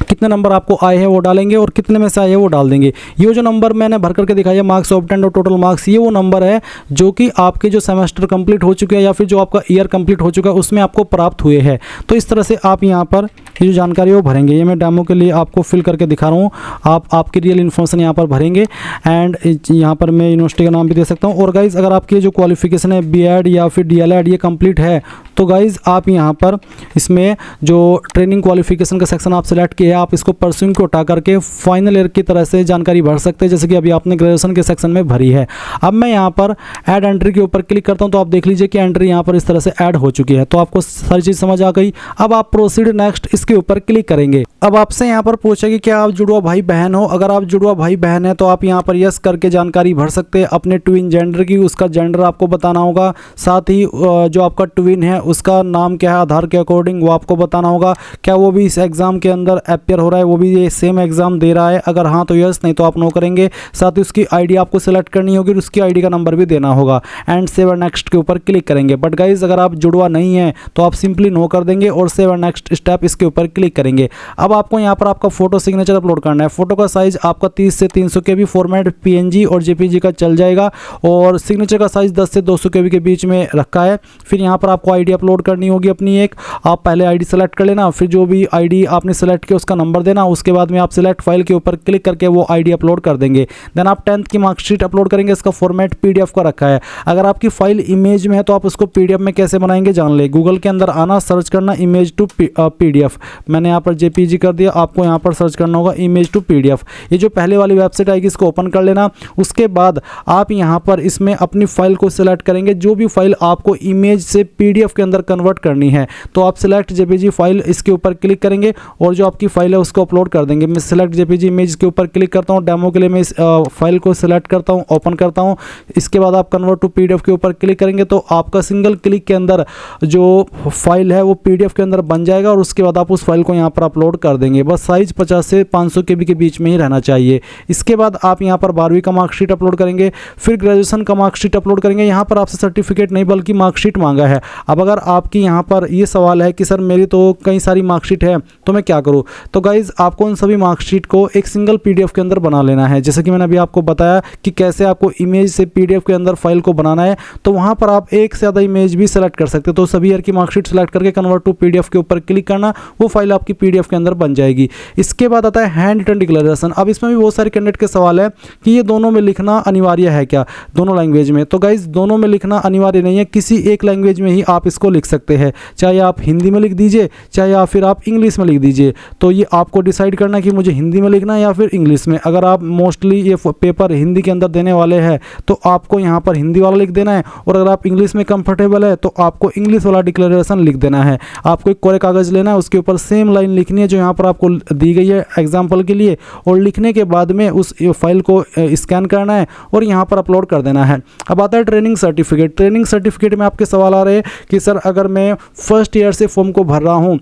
कितने नंबर आपको आए हैं वो डालेंगे और कितने में से आए हैं वो डाल देंगे। ये जो नंबर मैंने भर करके दिखाया मार्क्स ऑब्टेन्ड और टोटल मार्क्स, ये वो नंबर है जो कि आपके जो सेमेस्टर कंप्लीट हो चुके हैं या फिर जो आपका ईयर कंप्लीट हो चुका है उसमें आपको प्राप्त हुए हैं। तो इस तरह से आप यहाँ पर ये जो जानकारी है वो भरेंगे। ये मैं डेमो के लिए आपको फिल करके दिखा रहा हूँ, आप आपकी रियल इन्फॉर्मेशन यहाँ पर भरेंगे एंड यहाँ पर मैं यूनिवर्सिटी का नाम भी दे सकता हूँ। और गाइज़ अगर आपकी जो क्वालिफिकेशन है बीएड या फिर डीएलएड ये कंप्लीट है तो गाइज़ आप यहाँ पर इसमें जो ट्रेनिंग क्वालिफिकेशन का सेक्शन आप सेलेक्ट किया है आप इसको परस्यूइंग को उठा करके फाइनल ईयर की तरह से जानकारी भर सकते हैं, जैसे कि अभी आपने ग्रेजुएशन के सेक्शन में भरी है। अब मैं यहाँ पर ऐड एंट्री के ऊपर क्लिक करता हूँ तो आप देख लीजिए कि एंट्री यहाँ पर इस तरह से ऐड हो चुकी है। तो आपको सारी चीज़ समझ आ गई। अब आप प्रोसीड नेक्स्ट इसके ऊपर क्लिक करेंगे। अब आपसे यहाँ पर पूछेगी क्या आप जुड़वा भाई बहन हो। अगर आप जुड़वा भाई बहन है तो आप यहाँ पर यस करके जानकारी भर सकते हैं अपने ट्विन जेंडर की, उसका जेंडर आपको बताना होगा। साथ ही जो आपका ट्विन है उसका नाम क्या है आधार के अकॉर्डिंग वो आपको बताना होगा। क्या वो भी इस एग्ज़ाम के अंदर अपियर हो रहा है, वो भी ये सेम एग्ज़ाम दे रहा है, अगर हाँ तो यस, नहीं तो आप नो करेंगे। साथ ही उसकी आईडी आपको सेलेक्ट करनी होगी और उसकी आईडी का नंबर भी देना होगा एंड सेव एंड नेक्स्ट के ऊपर क्लिक करेंगे। बट गाइज अगर आप जुड़वा नहीं है तो आप सिंपली नो कर देंगे और सेव एंड नेक्स्ट स्टेप इसके ऊपर क्लिक करेंगे। अब आपको यहाँ पर आपका फोटो सिग्नेचर अपलोड करना है। फोटो का साइज आपका 30 से 300 KB फॉर्मेट PNG और JPG का चल जाएगा और सिग्नेचर का साइज 10 से 200 KB के बीच में रखा है। फिर यहाँ पर आपको आईडी अपलोड करनी होगी अपनी एक। आप पहले आईडी सेलेक्ट कर लेना, फिर जो भी आईडी आपने सेलेक्ट किया उसका नंबर देना। उसके बाद में आप सिलेक्ट फाइल के ऊपर क्लिक करके वो आईडी अपलोड कर देंगे। देन आप 10th की मार्कशीट अपलोड करेंगे। इसका फॉर्मेट PDF का रखा है। अगर आपकी फाइल इमेज में है तो आप उसको PDF में कैसे बनाएंगे जान ले। गूगल के अंदर आना, सर्च करना इमेज टू PDF। मैंने यहाँ पर JPG कर दिया, आपको यहाँ पर सर्च करना होगा इमेज टू PDF। ये जो पहले वाली वेबसाइट आएगी इसको ओपन कर लेना। उसके बाद आप यहाँ पर इसमें अपनी फाइल को सिलेक्ट करेंगे, जो भी फाइल आपको इमेज से PDF के अंदर कन्वर्ट करनी है। तो आप सिलेक्ट JPG फाइल इसके ऊपर क्लिक करेंगे और जो आपकी फाइल है उसको अपलोड कर देंगे। मैं सिलेक्ट JPG इमेज के ऊपर क्लिक करता हूँ। डेमो के लिए मैं इस फाइल को सिलेक्ट करता हूँ, ओपन करता हूँ। इसके बाद आप कन्वर्ट टू PDF के ऊपर क्लिक करेंगे तो आपका सिंगल क्लिक के अंदर जो फाइल है वो PDF के अंदर बन जाएगा और उसके बाद आप उस फाइल को यहाँ पर अपलोड कर देंगे। बस साइज 50 से 500 KB के बीच में ही रहना चाहिए। इसके बाद आप यहाँ पर 12वीं का मार्कशीट अपलोड करेंगे, फिर ग्रेजुएशन का मार्कशीट अपलोड करेंगे। यहाँ पर आपसे सर्टिफिकेट नहीं बल्कि मार्कशीट मांगा है। अब अगर आपकी यहाँ पर ये सवाल है कि सर मेरी तो कई सारी मार्कशीट है तो मैं क्या करूँ, तो गाइज आपको उन सभी मार्कशीट को एक सिंगल PDF के अंदर बना लेना है। जैसे कि मैंने अभी आपको बताया कि कैसे आपको इमेज से PDF के अंदर फाइल को बनाना है, तो वहाँ पर आप एक से ज़्यादा इमेज भी सेलेक्ट कर सकते हो। तो सभी ईयर की मार्कशीट सेलेक्ट करके कन्वर्ट टू PDF के ऊपर क्लिक करना, वो फाइल आपकी PDF के अंदर बन जाएगी। इसके बाद आता है हैंड रिटन डिक्लेरेशन। अब इसमें भी बहुत सारे कैंडिडेट के सवाल है कि ये दोनों में लिखना अनिवार्य है क्या, दोनों लैंग्वेज में। तो गाइज दोनों में लिखना अनिवार्य नहीं है, किसी एक लैंग्वेज में ही आप इसको लिख सकते हैं। चाहे आप हिंदी में लिख दीजिए, चाहे या फिर आप इंग्लिश में लिख दीजिए। तो ये आपको डिसाइड करना है कि मुझे हिंदी में लिखना है या फिर इंग्लिश में। अगर आप मोस्टली ये पेपर हिंदी के अंदर देने वाले हैं तो आपको यहाँ पर हिंदी वाला लिख देना है, और अगर आप इंग्लिश में कंफर्टेबल है तो आपको इंग्लिश वाला डिक्लेरेशन लिख देना है। आपको एक कोरे कागज़ लेना है, उसके ऊपर सेम लाइन लिखनी है जो यहाँ पर आपको दी गई है एग्जाम्पल के लिए, और लिखने के बाद में उस फाइल को स्कैन करना है और यहाँ पर अपलोड कर देना है। अब आता है ट्रेनिंग सर्टिफिकेट। ट्रेनिंग सर्टिफिकेट में आपके सवाल आ रहे हैं कि सर अगर मैं फर्स्ट ईयर से फॉर्म को भर रहा हूँ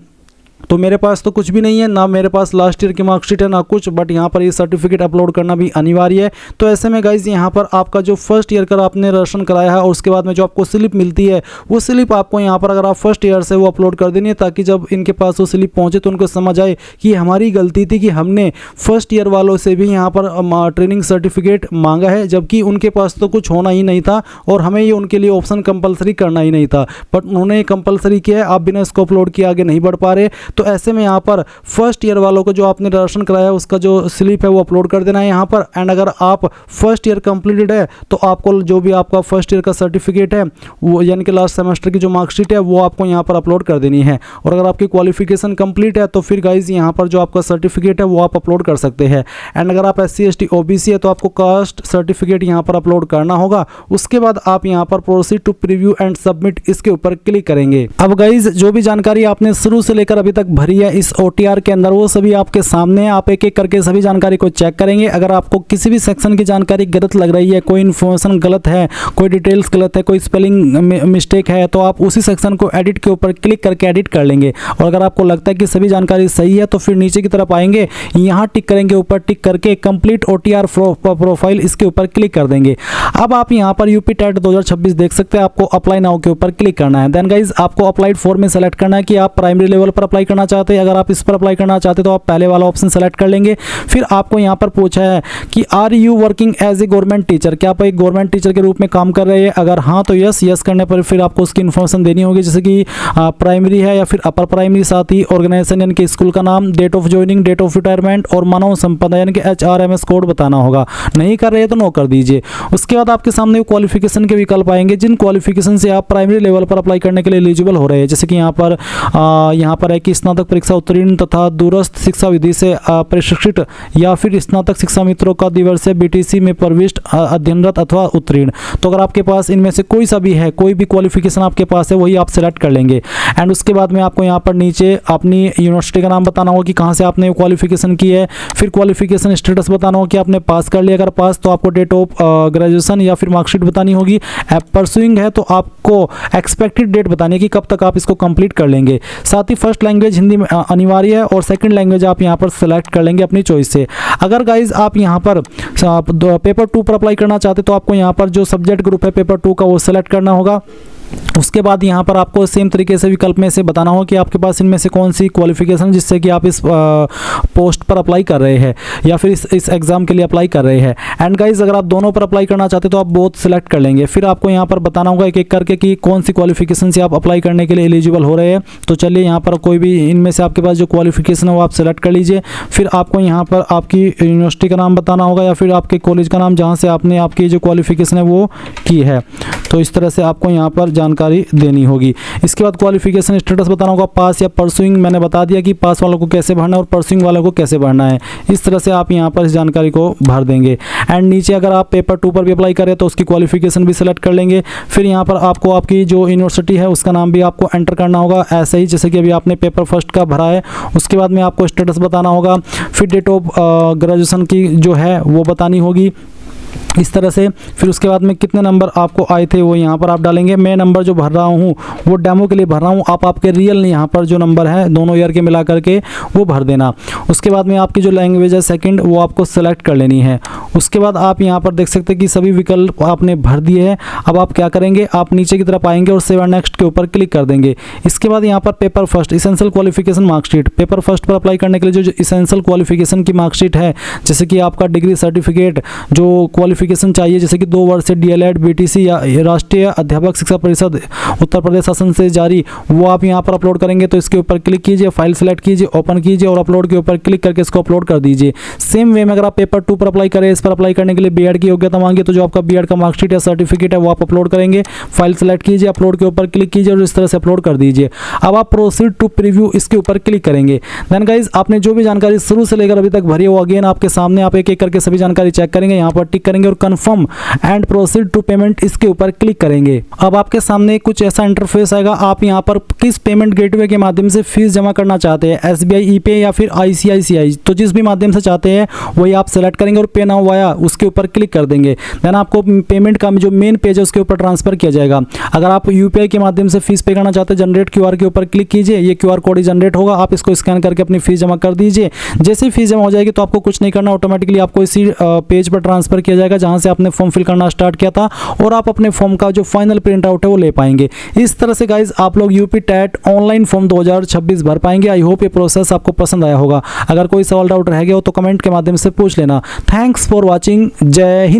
तो मेरे पास तो कुछ भी नहीं है, ना मेरे पास लास्ट ईयर की मार्कशीट है ना कुछ, बट यहाँ पर ये सर्टिफिकेट अपलोड करना भी अनिवार्य है। तो ऐसे में गाइज यहाँ पर आपका जो फर्स्ट ईयर का आपने रजिस्ट्रेशन कराया है और उसके बाद में जो आपको स्लिप मिलती है वो स्लिप आपको यहाँ पर अगर आप फर्स्ट ईयर से वो अपलोड कर देनी है, ताकि जब इनके पास वो स्लिप पहुँचे तो उनको समझ आए कि हमारी गलती थी कि हमने फर्स्ट ईयर वालों से भी यहाँ पर ट्रेनिंग सर्टिफिकेट मांगा है, जबकि उनके पास तो कुछ होना ही नहीं था और हमें ये उनके लिए ऑप्शन कंपलसरी करना ही नहीं था, बट उन्होंने कंपलसरी किया है। आप बिना इसको अपलोड किए आगे नहीं बढ़ पा रहे। तो ऐसे में यहाँ पर फर्स्ट ईयर वालों को जो आपने रजिस्ट्रेशन कराया उसका जो स्लिप है वो अपलोड कर देना है यहाँ पर। एंड अगर आप फर्स्ट ईयर कंप्लीटेड है तो आपको जो भी आपका फर्स्ट ईयर का सर्टिफिकेट है वो यानी कि लास्ट सेमेस्टर की जो मार्कशीट है वो आपको यहाँ पर अपलोड कर देनी है। और अगर आपकी क्वालिफिकेशन कंप्लीट है तो फिर गाइज यहाँ पर जो आपका सर्टिफिकेट है वो आप अपलोड कर सकते हैं। एंड अगर आप SC ST OBC है तो आपको कास्ट सर्टिफिकेट यहाँ पर अपलोड करना होगा। उसके बाद आप यहाँ पर proceed to preview and submit इसके ऊपर क्लिक करेंगे। अब गाइज जो भी जानकारी आपने शुरू से लेकर अभी तक भरी है इस OTR के अंदर वो सभी आपके सामने है। आप एक एक करके सभी जानकारी को चेक करेंगे। अगर आपको किसी भी सेक्शन की जानकारी गलत लग रही है, कोई इन्फॉर्मेशन गलत है, कोई डिटेल्स गलत है, कोई स्पेलिंग मिस्टेक है तो आप उसी सेक्शन को एडिट के ऊपर क्लिक करके एडिट कर लेंगे। और अगर आपको लगता है कि सभी जानकारी सही है तो फिर नीचे की तरफ आएंगे, यहाँ टिक करेंगे, ऊपर टिक करके कंप्लीट OTR प्रोफाइल इसके ऊपर क्लिक कर देंगे। अब आप यहाँ पर यूपी टेट 2026 देख सकते हैं। आपको अप्लाई नाउ के ऊपर क्लिक करना है। देन गाइज आपको अप्लाइड फॉर में सेलेक्ट करना है कि आप प्राइमरी लेवल पर अप्लाई करना चाहते हैं। अगर आप इस पर अप्लाई करना चाहते हैं तो आप पहले वाला ऑप्शन सेलेक्ट कर लेंगे। फिर आपको यहाँ पर पूछा है कि are you working as a government teacher, क्या आप एक गवर्नमेंट टीचर के रूप में काम कर रहे हैं। अगर हाँ तो यस करने पर फिर आपको उसकी इन्फॉर्मेशन देनी होगी, जैसे कि प्राइमरी है या फिर अपर प्राइमरी, साथ ही ऑर्गेनाइजेशन यानी कि स्कूल का नाम, date of joining, date of retirement और मानव संपदा यानी कि HRMS कोड बताना होगा। नहीं कर रहे हैं तो नो कर दीजिए। उसके बाद आपके सामने क्वालिफिकेशन के विकल्प आएंगे, जिन क्वालिफिकेशन से आप प्राइमरी लेवल पर अप्लाई करने के लिए एलिजिबल हो रहे हैं। जैसे कि यहाँ पर है कि स्नातक परीक्षा उत्तीर्ण तथा दूरस्थ शिक्षा विधि से प्रशिक्षित या फिर स्नातक शिक्षा मित्रों का दिवसीय BTC में प्रविष्ट अध्ययनरत अथवा उत्तीर्ण। तो अगर आपके पास इनमें से कोई सा भी है, कोई भी क्वालिफिकेशन आपके पास है वही आप सेलेक्ट कर लेंगे। एंड उसके बाद में आपको यहाँ पर नीचे अपनी यूनिवर्सिटी का नाम बताना होगा कि कहाँ से आपने क्वालिफिकेशन की है। फिर क्वालिफिकेशन स्टेटस बताना होगा कि आपने पास कर लिया, अगर पास तो आपको डेट ऑफ ग्रेजुएशन या फिर मार्कशीट बतानी होगी। परसुइंग है तो आपको एक्सपेक्टेड डेट बतानी है कि कब तक आप इसको कंप्लीट कर लेंगे। साथ ही फर्स्ट लैंग्वेज हिंदी में अनिवार्य है और सेकंड लैंग्वेज आप यहाँ पर सेलेक्ट कर लेंगे अपनी चॉइस से। अगर गाइज आप यहाँ पर पेपर 2 पर अप्लाई करना चाहते तो आपको यहाँ पर जो सब्जेक्ट ग्रुप है पेपर 2 का वो सेलेक्ट करना होगा। उसके बाद यहाँ पर आपको सेम तरीके से विकल्प में से बताना हो कि आपके पास इनमें से कौन सी क्वालिफिकेशन जिससे कि आप इस पोस्ट पर अप्लाई कर रहे हैं या फिर इस एग्ज़ाम के लिए अप्लाई कर रहे हैं। एंड गाइज अगर आप दोनों पर अप्लाई करना चाहते तो आप बोथ सेलेक्ट कर लेंगे। फिर आपको यहाँ पर बताना होगा एक एक करके कि कौन सी क्वालिफिकेशन से आप अप्लाई करने के लिए एलिजिबल हो रहे हैं। तो चलिए यहाँ पर कोई भी इनमें से आपके पास जो क्वालिफिकेशन है वो आप सेलेक्ट कर लीजिए। फिर आपको यहाँ पर आपकी यूनिवर्सिटी का नाम बताना होगा या फिर आपके कॉलेज का नाम जहाँ से आपने आपकी जो क्वालिफिकेशन है वो की है। तो इस तरह से आपको यहाँ पर जानकारी देनी होगी। इसके बाद क्वालिफिकेशन स्टेटस बताना होगा, पास या परसुइंग। मैंने बता दिया कि पास वालों को कैसे भरना है और परसुइंग वालों को कैसे भरना है। इस तरह से आप यहाँ पर इस जानकारी को भर देंगे। एंड नीचे अगर आप पेपर 2 पर भी अप्लाई करें तो उसकी क्वालिफिकेशन भी सिलेक्ट कर लेंगे। फिर यहाँ पर आपको आपकी जो यूनिवर्सिटी है उसका नाम भी आपको एंटर करना होगा, ऐसे ही जैसे कि अभी आपने पेपर फर्स्ट का भरा है। उसके बाद में आपको स्टेटस बताना होगा। फिर डेट ऑफ ग्रेजुएशन की जो है वो बतानी होगी इस तरह से। फिर उसके बाद में कितने नंबर आपको आए थे वो यहाँ पर आप डालेंगे। मैं नंबर जो भर रहा हूँ वो डेमो के लिए भर रहा हूँ, आप आपके रियल यहाँ पर जो नंबर है दोनों ईयर के मिला करके वो भर देना। उसके बाद में आपकी जो लैंग्वेज है सेकंड वो आपको सेलेक्ट कर लेनी है। उसके बाद आप यहाँ पर देख सकते हैं कि सभी विकल्प आपने भर दिए हैं। अब आप क्या करेंगे, आप नीचे की तरफ आएंगे और सेव नेक्स्ट के ऊपर क्लिक कर देंगे। इसके बाद यहाँ पर paper first essential qualification marksheet, paper first पर अप्लाई करने के लिए जो इसेंशियल क्वालिफिकेशन की मार्कशीट है, जैसे कि आपका डिग्री सर्टिफिकेट जो क्वालिफिकेशन चाहिए, जैसे कि 2 वर्ष से DLED BTC या राष्ट्रीय अध्यापक शिक्षा परिषद उत्तर प्रदेश शासन से जारी, वो आप यहाँ पर अपलोड करेंगे। तो इसके ऊपर क्लिक कीजिए, फाइल सेलेक्ट कीजिए, ओपन कीजिए और अपलोड के ऊपर क्लिक करके इसको अपलोड कर दीजिए। सेम वे में अगर आप पेपर 2 पर अप्लाई करें, इस पर अप्लाई करने के लिए B.Ed की योग्यता मांगे तो जो आपका B.Ed का मार्कशीट या सर्टिफिकेट है वो आप अपलोड करेंगे। फाइल सेलेक्ट कीजिए, अपलोड के ऊपर क्लिक कीजिए और इस तरह से अपलोड कर दीजिए। अब आप प्रोसीड टू प्रीव्यू इसके ऊपर क्लिक करेंगे। देन गाइज आपने जो भी जानकारी शुरू से लेकर अभी तक भरी है वो अगेन आपके सामने आप एक एक करके सभी जानकारी चेक करेंगे, यहाँ पर टिक करेंगे और confirm and proceed to payment इसके ऊपर क्लिक करेंगे। अब आपके सामने कुछ ऐसा इंटरफेस आएगा, आप यहाँ पर किस पेमेंट गेटवे के माध्यम से फीस जमा करना चाहते हैं, SBI ePay या फिर ICICI, तो जिस भी माध्यम से चाहते हैं वही आप सेलेक्ट करेंगे और पे नाउ वाया उसके ऊपर क्लिक कर देंगे। देन आपको पेमेंट का जो मेन पेज है उसके ऊपर ट्रांसफर किया जाएगा। अगर आप UPI के माध्यम से फीस पे करना चाहते हैं, जनरेट QR के ऊपर क्लिक कीजिए, ये QR कोड ही जनरेट होगा, आप इसको स्कैन करके अपनी फीस जमा कर दीजिए। जैसे ही फीस जमा हो जाएगी तो आपको कुछ नहीं करना, ऑटोमेटिकली आपको इसी पेज पर ट्रांसफर किया जाएगा जहां से आपने फॉर्म फिल करना स्टार्ट किया था और आप अपने फॉर्म का जो फाइनल प्रिंट आउट है वो ले पाएंगे। इस तरह से गाइज आप लोग यूपी टेट ऑनलाइन फॉर्म 2026 भर पाएंगे। आई होप ये प्रोसेस आपको पसंद आया होगा। अगर कोई सवाल डाउट रह गया हो तो कमेंट के माध्यम से पूछ लेना। Thanks for watching. जय हिंद।